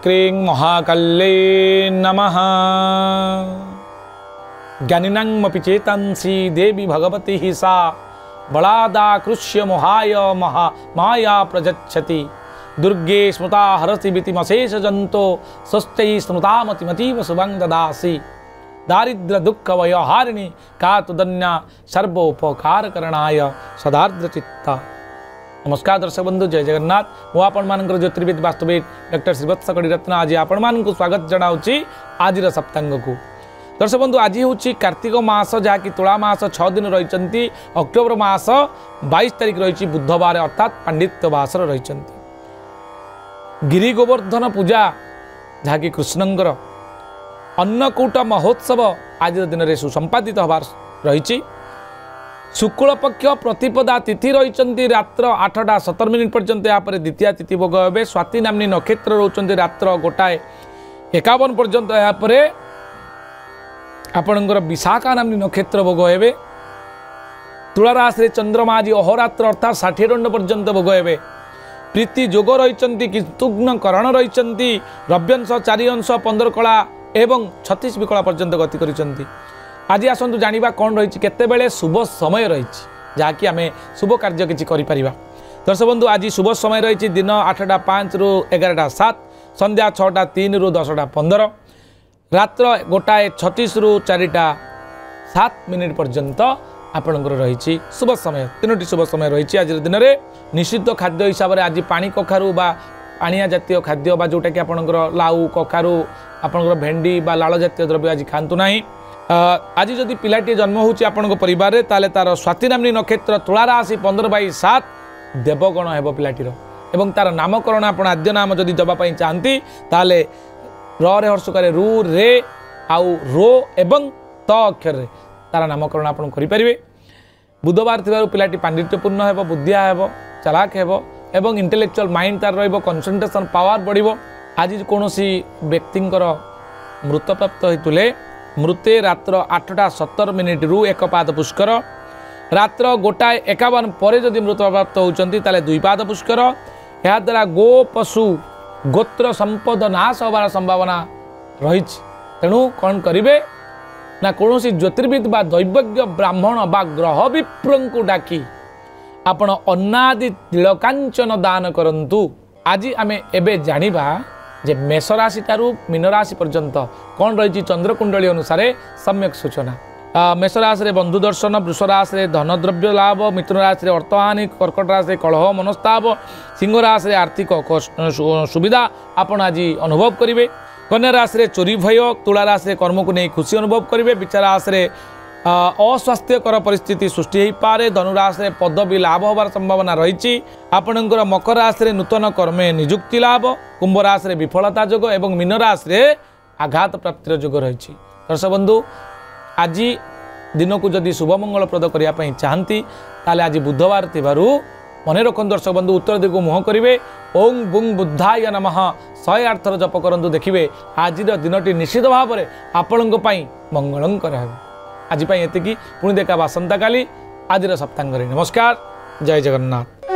क्रीं महाकाल्ये नमः। ज्ञानिनामपि चेतांसि देवी भगवती हि सा बलादाकृष्य मोहाय माया प्रजच्छति। दुर्गे स्मृता हरसि भीतिमशेष जंतो स्वस्त्यै स्मृतामतिमतीव शुभं ददासि। दारिद्र्य दुख वयहारिणी का तुदन्या सर्वोपकारकरणाय सदार्द्र चित्ता। नमस्कार दर्शक बंधु, जय जगन्नाथ। मु आपण मानकर ज्योतिर्विद वास्तुविद डॉक्टर श्रीवत्स कड़ीरत्न आज आपण मानक स्वागत जनाऊँगी आज सप्तांग को। दर्शक बंधु, आज हूँ कार्तिक मास जहाँकि तुला मास 6 दिन रही। अक्टोबर मास 22 तारिख रही बुधवार अर्थात पांडित्य वास रही। गिरी गोवर्धन पूजा जहाँकि कृष्णंकर अन्नकूट महोत्सव आज दिन में सुसंपादित हबार रही। शुक्ल पक्ष प्रतिपदा तिथि रही रात्र 8:17 पर्यंत। यहाँ द्वितीय तिथि भोग हे। स्वाति नामनी नक्षत्र रोचंती रात्र 1:51 पर्यंत। यहाँ आपणकर विशाखा नामनी नक्षत्र भोग हे। तुला राशि चंद्रमा आज अहोरात्र अर्थात 60 दंड पर्यंत भोग हे। प्रीति जोग रही कितुग्न करण रही। रव्यंश 4 अंश 15 कला एवं 36 विकला पर्यंत गति करिसेंती। आज आसतु जानिबा कौन रही केतेबेले शुभ समय रही जहाँकि आम शुभ कार्य किसी करिपरिबा। दर्शक बंधु, आज शुभ समय रही दिन 8:05 ରୁ 11:07, संध्या 6:03 ରୁ 10:15, रात्र 1:36 ରୁ 4:07 पर्यंत आपणकर रही शुभ समय। 3टी शुभ समय रही आज दिन में। निषिद्ध खाद्य हिसाब से आज पानी कखारू बा पानिया जातीय खाद्य बा जोटा कि आपणकर लाउ कखारू आपणकर भेंडी बा लाल जातीय द्रव्य आज खातु ना। आज जदि पिलाटी जन्म होची आपणक परिवार रे ताले तार स्वाति नामनी नक्षत्र तुला राशि 15/7 देवगण हेबो पिलाटीर एवं तार नामकरण आपण आद्य नाम जदि दबा पई चाहंती ताले र रे हर्षकारे रु रे आउ रो एवं त अक्षर रे तार नामकरण आपण करि परिबे। बुधवार थिबारु पिलाटी पांडित्यपूर्ण हेबो, बुद्धिया हेबो, चालाक हेबो एवं इंटेलेक्चुअल माइंड तार रहइबो, कंसंट्रेशन पावर बढ़िबो। आज कोनोसी व्यक्तिंकर मृत प्राप्त हेतुले मृते रात्र 8:17 ରୁ 1 पाद पुष्कर, रात्र 1:51 पर जदि मृत प्राप्त होती 2 पाद पुष्कर। या द्वारा गो पशु गोत्र संपद नाश होबार संभावना रही। तेणु कौन करेंगे ना कौन ज्योतिर्विद बा दैवज्ञ ब्राह्मण बा ग्रह विप्र को डाकी आपण अन्नादि तिलकांचन दान करंतु। आज आमे एबे जानिबा जे मेष राशि ठारू मीन राशि पर्यंत कौन रही चंद्रकुंडली अनुसार सम्यक सूचना। मेष राशि रे बंधु दर्शन, वृष राशि रे धनद्रव्य लाभ, मिथुन राशि रे अर्थहानि, कर्कट राशि रे कलह मनस्ताप, सिंह राशि रे आर्थिक सुविधा आपण आज अनुभव करेंगे। कन्या राशि रे चोरी भय, तुला राशि रे कर्म को नहीं खुशी अनुभव करेंगे। विचार राशि रे अस्वास्थ्यकर परिस्थिति सृष्टि हो पारे। धनुराशि रे पदवी लाभ होबार संभावना रही। आपणकर मकर राशि रे नूतन कर्मे नियुक्ति लाभ, कुंभ राशि रे विफलता जोग एवं मीन राशि रे आघात प्राप्तिर जोग रही। दर्शक बंधु, आज दिन को जदि शुभ मंगलप्रद करने चाहती ताले आज बुधवार थिबारु मन रखु। दर्शक बंधु, उत्तर दिगु मुह करेंगे। ओं बुंग बुद्धाय नमः 108 थर जप करंतु। देखिए आज दिनटी निश्चित भाव में आपण मंगलंकर है। आज एतिकी पुणी देखा आसंता काली आज सप्तांग। नमस्कार, जय जगन्नाथ।